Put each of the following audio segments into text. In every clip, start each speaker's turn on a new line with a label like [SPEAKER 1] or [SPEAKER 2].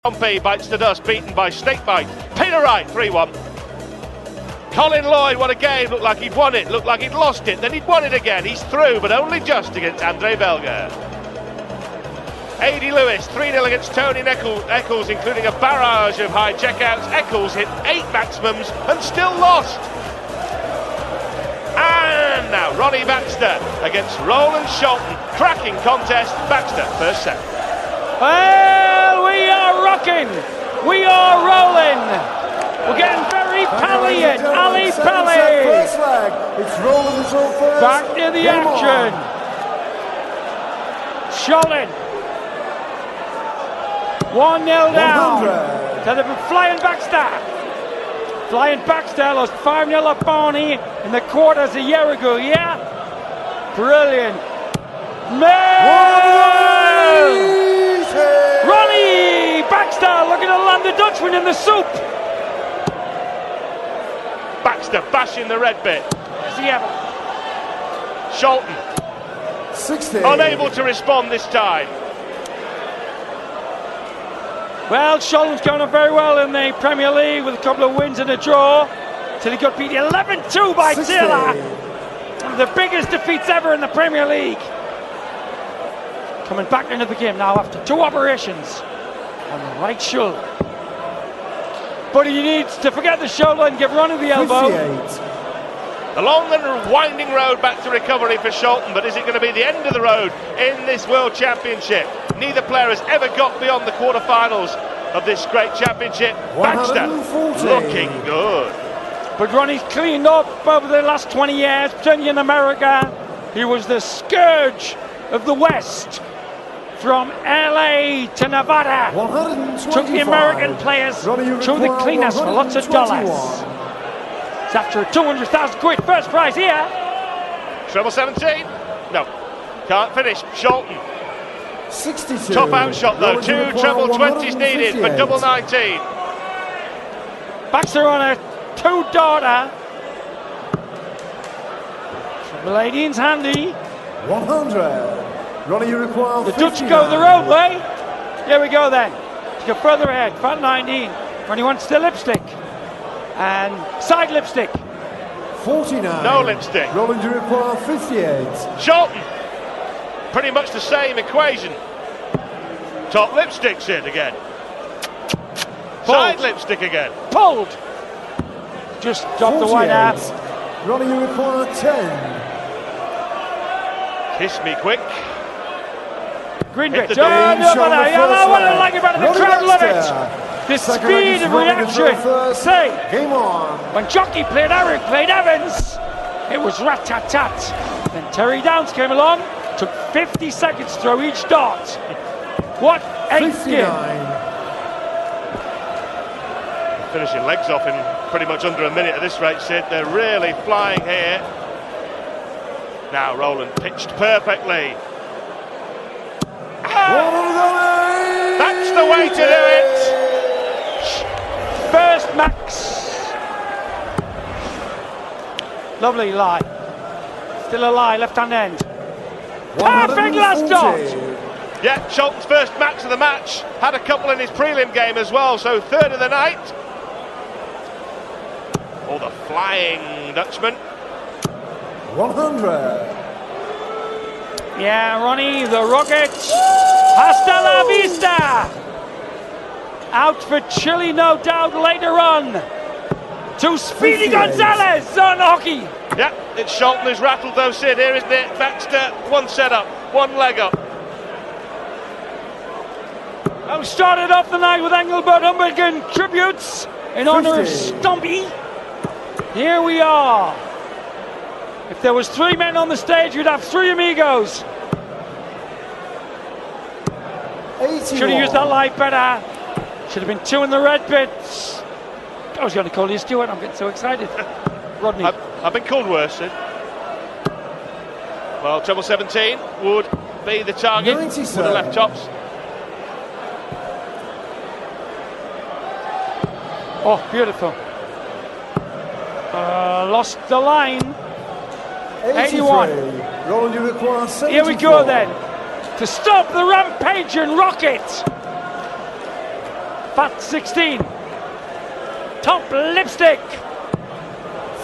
[SPEAKER 1] Pompey bites the dust, beaten by Snakebite. Peter Wright, 3-1. Colin Lloyd, what a game. Looked like he'd won it, looked like he'd lost it, then he'd won it again. He's through, but only just against Andre Belger. A.D. Lewis, 3-0 against Tony Eccles, including a barrage of high checkouts. Eccles hit 8 maximums and still lost. And now Ronnie Baxter against Roland Scholton. Cracking contest. Baxter, first set.
[SPEAKER 2] Well, we are rocking. We are rolling. We're getting very pally in. Ali Pally. Back in the action. Scholton. 1-0 down. To the flying Baxter. Flying Baxter lost 5-0 at Barney in the quarters a year ago, yeah? Brilliant. Ronnie Baxter looking to land the Dutchman in the soup.
[SPEAKER 1] Baxter bashing the red bit.
[SPEAKER 2] Where's he ever?
[SPEAKER 1] Scholton
[SPEAKER 3] 60.
[SPEAKER 1] Unable to respond this time.
[SPEAKER 2] Well, Scholton's going on very well in the Premier League with a couple of wins and a draw. Till he got beat 11-2 by
[SPEAKER 3] 60.
[SPEAKER 2] Taylor. One of the biggest defeats ever in the Premier League. Coming back into the game now after 2 operations on the right shoulder. But he needs to forget the shoulder and give Ronnie the elbow.
[SPEAKER 3] 58.
[SPEAKER 1] A long and winding road back to recovery for Scholton, but is it going to be the end of the road in this World Championship? Neither player has ever got beyond the quarterfinals of this great championship. Baxter looking good.
[SPEAKER 2] But Ronnie's cleaned up over the last 20 years, particularly in America. He was the scourge of the West. From LA to Nevada. Took the American players through the cleaners for lots of dollars. It's after a 200,000 quid first prize here.
[SPEAKER 1] Treble 17? No, can't finish. Scholton.
[SPEAKER 3] 62.
[SPEAKER 1] Top out shot though. 2 treble 20s needed for double 19.
[SPEAKER 2] Baxter on a 2-darter. Treble 18's handy.
[SPEAKER 3] 100. Ronnie, you require
[SPEAKER 2] the Dutch go the road way. Here we go then. Let's go further ahead. Front 19. Ronnie wants the lipstick. And side lipstick.
[SPEAKER 3] 49.
[SPEAKER 1] No lipstick.
[SPEAKER 3] Roland, you require 58.
[SPEAKER 1] Scholton. Pretty much the same equation. Top lipstick's in again. Side lipstick again.
[SPEAKER 2] Pulled. Just dropped the white half.
[SPEAKER 3] Ronnie, you require 10.
[SPEAKER 1] Kiss me quick.
[SPEAKER 2] Green bit. Oh, no, what I like about it, the crowd love it. The speed of reaction. Say,
[SPEAKER 3] game on.
[SPEAKER 2] When Jockey played Eric, played Evans, it was rat-tat-tat. Then Terry Downs came along, took 50 seconds to throw each dart. What a game.
[SPEAKER 1] Finishing legs off in pretty much under a minute at this rate, Sid. They're really flying here. Now Roland pitched perfectly. That's the way to do it.
[SPEAKER 2] First max. Lovely lie. Still a lie, left hand end. Perfect last dot.
[SPEAKER 1] Yeah, Scholton's first max of the match. Had a couple in his prelim game as well, so 3rd of the night. Oh, the flying Dutchman.
[SPEAKER 3] 100.
[SPEAKER 2] Yeah, Ronnie, the rocket. Hasta la vista. Out for Chile, no doubt, later on. To Speedy Gonzalez on hockey.
[SPEAKER 1] Yeah, it's Scholton who's rattled though, Sid, here, isn't it? Baxter, 1 set up, 1 leg up.
[SPEAKER 2] Well, started off the night with Engelbert Humbert tributes in honour of Stumpy. Here we are. If there was 3 men on the stage, we'd have 3 amigos.
[SPEAKER 3] 81.
[SPEAKER 2] Should have used that light better. Should have been 2 in the red bits. I was going to call you Stuart. I'm getting so excited. Rodney.
[SPEAKER 1] I've been called worse, Sid. Well, treble 17 would be the target for the left tops.
[SPEAKER 2] Oh, beautiful. Lost the line. 81.
[SPEAKER 3] Roland, you require 74.
[SPEAKER 2] Here we go then. To stop the rampaging rocket. Fat 16. Top lipstick.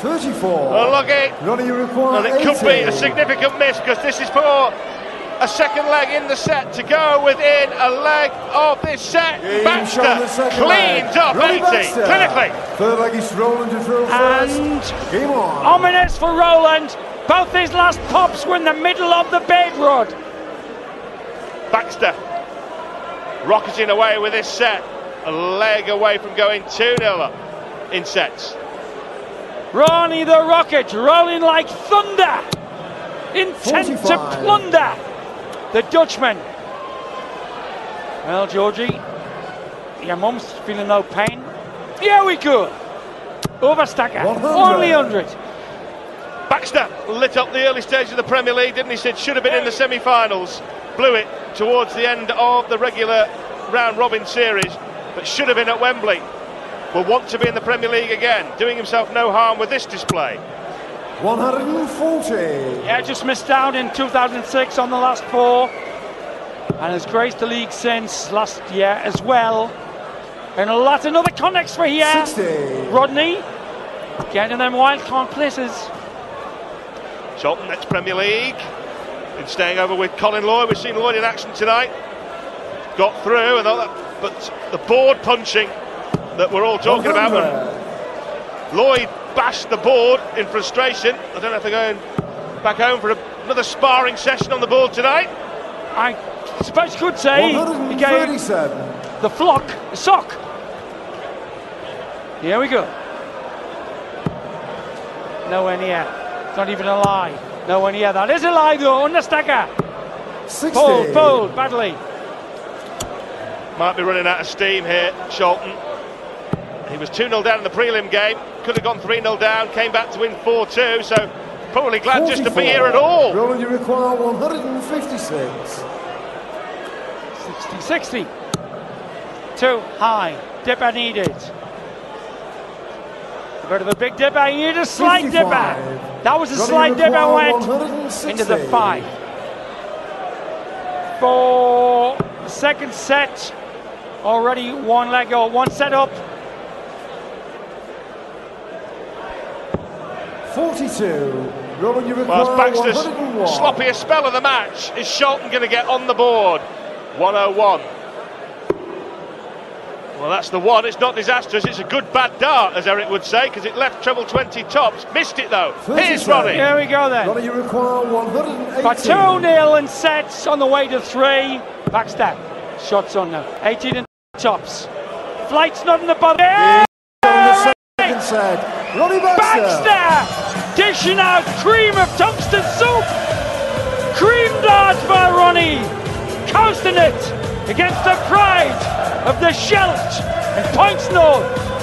[SPEAKER 3] 34.
[SPEAKER 1] Well, lucky.
[SPEAKER 3] Ronnie, you require
[SPEAKER 1] And it could
[SPEAKER 3] 80.
[SPEAKER 1] be a significant miss because this is for a second leg in the set to go within a leg of this set.
[SPEAKER 3] Game shown the
[SPEAKER 1] Baxter
[SPEAKER 3] second leg.
[SPEAKER 1] cleans up
[SPEAKER 3] Ronnie
[SPEAKER 1] 80
[SPEAKER 3] Baxter.
[SPEAKER 1] clinically.
[SPEAKER 3] Third leg is Roland to throw
[SPEAKER 2] And
[SPEAKER 3] first. Game on.
[SPEAKER 2] ominous for Roland. Both his last pops were in the middle of the bed rod.
[SPEAKER 1] Baxter rocketing away with this set, a leg away from going 2-0 up in sets.
[SPEAKER 2] Ronnie the Rocket rolling like thunder, intent to
[SPEAKER 3] 45.
[SPEAKER 2] plunder the Dutchman. Well, Georgie, your mum's feeling no pain. Here we go. Overstacker,
[SPEAKER 3] 100.
[SPEAKER 2] only 100.
[SPEAKER 1] Baxter lit up the early stage of the Premier League, didn't he? Said should have been in the semi-finals. Blew it towards the end of the regular round-robin series, but should have been at Wembley. Will want to be in the Premier League again, doing himself no harm with this display.
[SPEAKER 3] 140.
[SPEAKER 2] Yeah, just missed out in 2006 on the last four, and has graced the league since last year as well. And a lot in other contexts for here.
[SPEAKER 3] 60.
[SPEAKER 2] Rodney getting them wild card places.
[SPEAKER 1] Scholton, next Premier League. Been staying over with Colin Lloyd. We've seen Lloyd in action tonight. Got through, and all that, but the board punching that we're all talking about.
[SPEAKER 3] 100.
[SPEAKER 1] Lloyd bashed the board in frustration. I don't know if they're going back home for another sparring session on the board tonight.
[SPEAKER 2] I suppose you could say he gave
[SPEAKER 3] 137.
[SPEAKER 2] the flock a sock. Here we go. Nowhere near. It's not even a lie. Nowhere near. That is a lie though. Understacker.
[SPEAKER 3] 60.
[SPEAKER 2] Pulled badly.
[SPEAKER 1] Might be running out of steam here, Scholton. He was 2-0 down in the prelim game. Could have gone 3-0 down. Came back to win 4-2. So probably glad just to be here at all.
[SPEAKER 3] Roland, you require 156.
[SPEAKER 2] 60. Too high. Dipper needed. A bit of a big dipper. He needed a slight
[SPEAKER 3] 55.
[SPEAKER 2] dipper. That was a
[SPEAKER 3] Roland,
[SPEAKER 2] slight
[SPEAKER 3] you
[SPEAKER 2] dipper.
[SPEAKER 3] require
[SPEAKER 2] Went
[SPEAKER 3] 160.
[SPEAKER 2] into the 5. For the second set, already one leg or one set up.
[SPEAKER 3] 42. Roland, you require
[SPEAKER 1] Whilst Baxter's
[SPEAKER 3] 101.
[SPEAKER 1] sloppiest spell of the match, is Scholton going to get on the board? 101. Well, that's the one. It's not disastrous. It's a good bad dart, as Eric would say, because it left treble 20 tops. Missed it though. Here's
[SPEAKER 3] 37.
[SPEAKER 1] Ronnie.
[SPEAKER 2] Here we go then.
[SPEAKER 3] Roland, you require 180.
[SPEAKER 2] For 2-0 in sets on the way to 3. Baxter, shots on now. 18 in tops. Flight's not in the bottom.
[SPEAKER 3] On the second set. Ronnie Baxter.
[SPEAKER 2] Baxter dishing out cream of tungsten soup. Cream dart for Ronnie. Coasting it against the pride of the Scheldt and Points North.